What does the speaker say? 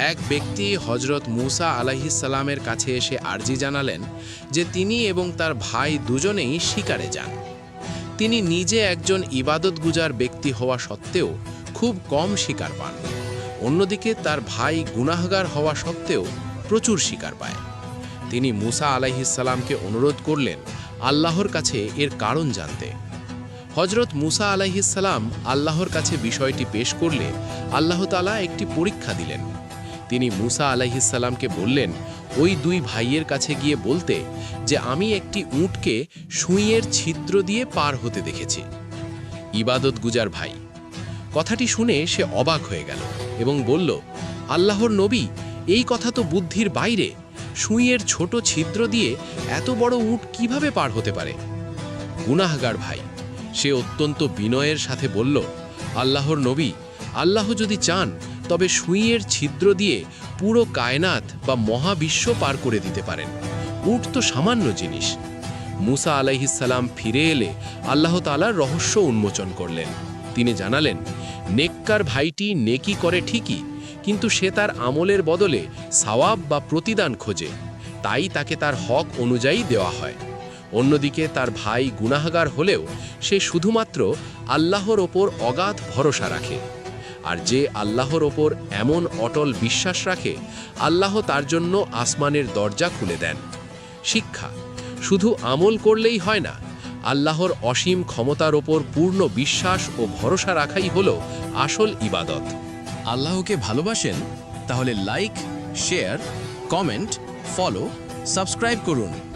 এক ব্যক্তি হজরত মুসা আলাইহিস সালামের কাছে এসে আর্জি জানালেন যে তিনি এবং তার ভাই দুজনেই শিকারে যান। তিনি নিজে একজন ইবাদতগুজার ব্যক্তি হওয়া সত্ত্বেও খুব কম শিকার পান। অন্যদিকে তার ভাই গুনাহগার হওয়া সত্ত্বেও প্রচুর শিকার পায়। তিনি মুসা আলাইহিস সালামকে অনুরোধ করলেন আল্লাহর কাছে এর কারণ জানতে। হজরত মুসা আলাইহিস সালাম আল্লাহর কাছে বিষয়টি পেশ করলে আল্লাহ তাআলা একটি পরীক্ষা দিলেন। তিনি মুসা আলাইহিস সালামকে বললেন ওই দুই ভাইয়ের কাছে গিয়ে বলতে যে আমি একটি উটকে সুঁইয়ের ছিদ্র দিয়ে পার হতে দেখেছি। ইবাদত গুজার ভাই কথাটি শুনে সে অবাক হয়ে গেল এবং বলল, আল্লাহর নবী, এই কথা তো বুদ্ধির বাইরে। সুঁইয়ের ছোট ছিদ্র দিয়ে এত বড় উট কিভাবে পার হতে পারে? গুনাহগার ভাই সে অত্যন্ত বিনয়ের সাথে বলল, আল্লাহর নবী, আল্লাহ যদি চান তবে সুঁইয়ের ছিদ্র দিয়ে পুরো কায়নাত বা মহাবিশ্ব পার করে দিতে পারেন। উট তো সামান্য জিনিস। মুসা আলাইহিস সালাম ফিরে এলে আল্লাহ তাআলার রহস্য উন্মোচন করলেন। তিনি জানালেন, নেককার ভাইটি নেকি করে ঠিকই, কিন্তু সে তার আমলের বদলে সওয়াব বা প্রতিদান খোঁজে, তাই তাকে তার হক অনুযায়ী দেওয়া হয়। অন্যদিকে তার ভাই গুনাহগার হলেও সে শুধুমাত্র আল্লাহর ওপর অগাধ ভরসা রাখে। আর যে আল্লাহর ওপর এমন অটল বিশ্বাস রাখে, আল্লাহ তার জন্য আসমানের দরজা খুলে দেন। শিক্ষা: শুধু আমল করলেই হয় না, আল্লাহর অসীম ক্ষমতার ওপর পূর্ণ বিশ্বাস ও ভরসা রাখাই হলো আসল ইবাদত। আল্লাহকে ভালোবাসেন? তাহলে like, share, comment, follow, subscribe করুন।